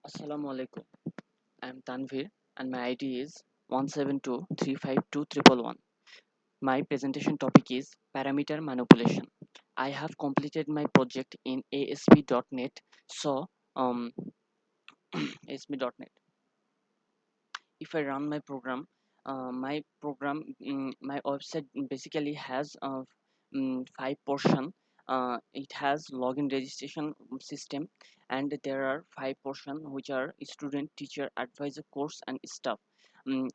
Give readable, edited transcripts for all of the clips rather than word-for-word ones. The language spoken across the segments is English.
Assalamu alaikum. I'm Tanvir and my ID is 172352111. My presentation topic is parameter manipulation. I have completed my project in ASP.NET. So, ASP.NET. If I run my program, my website basically has five portion. It has login registration system, and there are five portion which are student, teacher, advisor, course, and staff.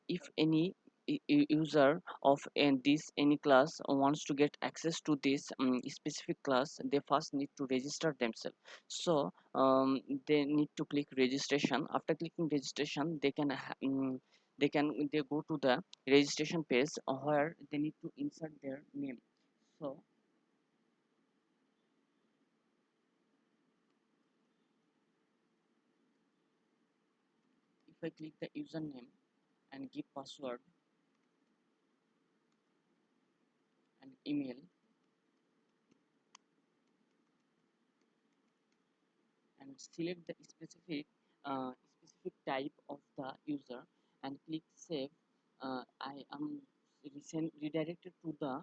If any user of this any class wants to get access to this specific class, they first need to register themselves. So they need to click registration. After clicking registration, they go to the registration page where they need to insert their name. So if I click the username and give password and email and select the specific type of the user and click save, I am redirected to the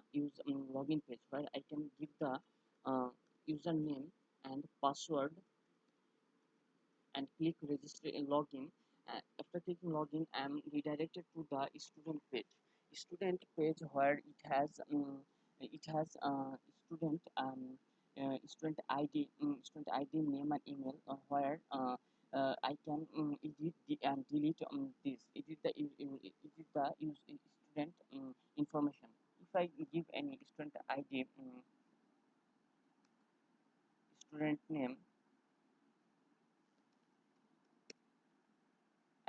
login page where I can give the username and password and click register and login. After clicking login, I am redirected to the student page. Student page where it has student ID, student ID, name and email, where I can edit and delete this. Edit the student information. If I give any student ID, student name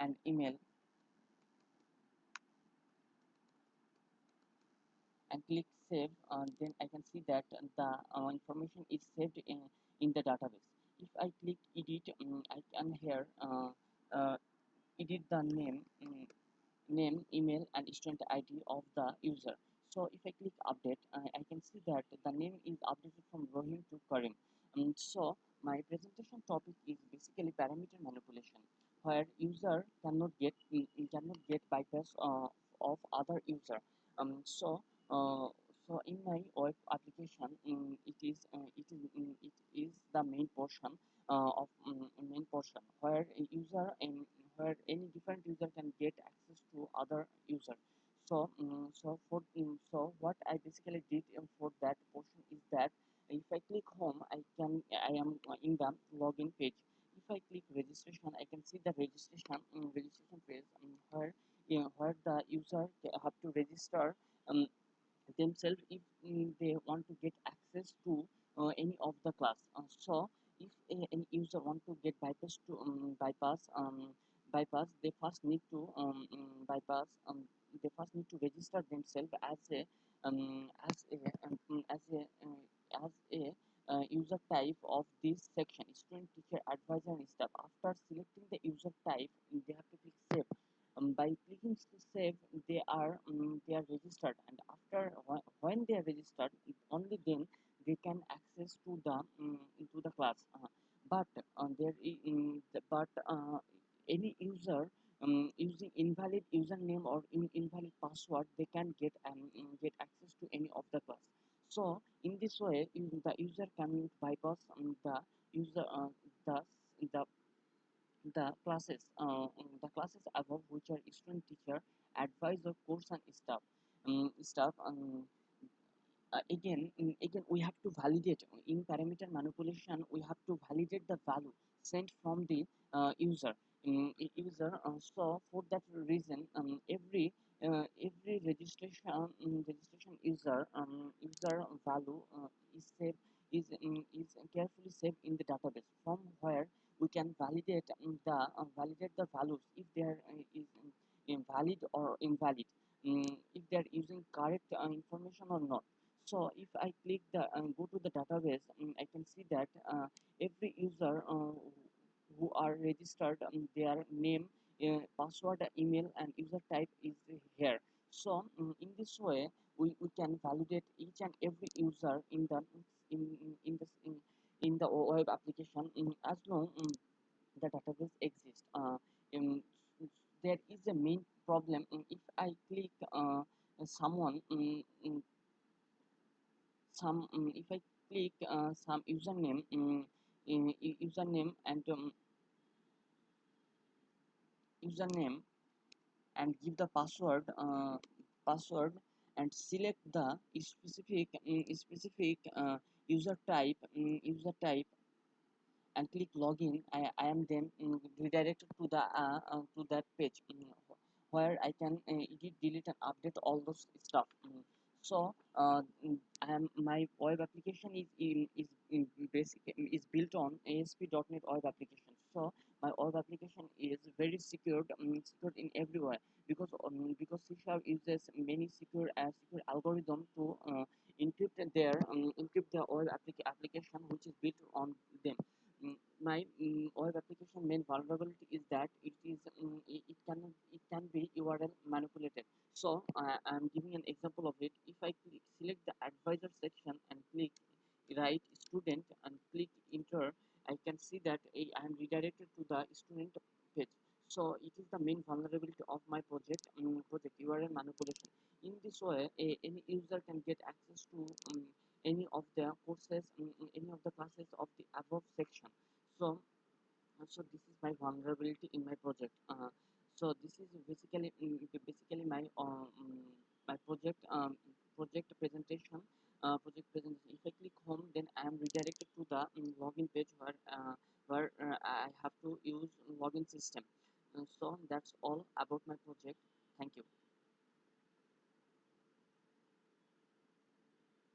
and email, and click save, then I can see that the information is saved in the database. If I click edit, I can here uh, edit the name, email, and student ID of the user. So if I click update, I can see that the name is updated from Rohim to Karim. So my presentation topic is basically parameter manipulation, where user cannot get bypass of other user. Um, so uh, so in my web application, it is the main portion of main portion where a user and where any different user can get access to other user. So what I basically did for that portion is that if I click home, I am in the login page. If I click registration, I can see the registration page, where the user have to register um, themselves if they want to get access to any of the class. So if any user want to get bypass, they first need to bypass. They first need to register themselves as a user type of this section: student, teacher, advisor, and staff. After selecting the user type, they have to click save. By clicking save, they are registered, and after when they are registered, only then they can access to the class. But there is but any user using invalid username or invalid password, they can get access to any of the class. So in this way, the user can bypass user the the the classes above, which are student, teacher, advisor, course, and staff. Again, we have to validate in parameter manipulation. We have to validate the value sent from the user. So for that reason, every registration user value is carefully saved in the database, from where we can validate the values if they are is invalid or invalid, if they are using correct information or not. So if I click the go to the database, I can see that every user who are registered, their name, password, email, and user type is here. So in this way, we can validate each and every user in the in the web application, as long the database exists. Um, there is a main problem. If I click someone some if I click some username and username and give the password and select the specific user type and click login, I am then redirected to the to that page where I can edit, delete, and update all those stuff. So my web application is basic is built on ASP.NET web application. So my web application is very secured, secured in everywhere because C# uses many secure algorithm to encrypt their web application which is built on them. My web application main vulnerability is that it can be URL manipulated. So I'm giving an example of it. If I select the advisor section and click write student and click enter, I can see that I am redirected to the student page. So it is the main vulnerability of my project URL manipulation. In this way, any user can get access to any of the courses, any of the classes of the above section. So so this is my vulnerability in my project. So this is basically my my project presentation. If I click home, then I am redirected to the login page where I have to use login system. So that's all about my project. Thank you.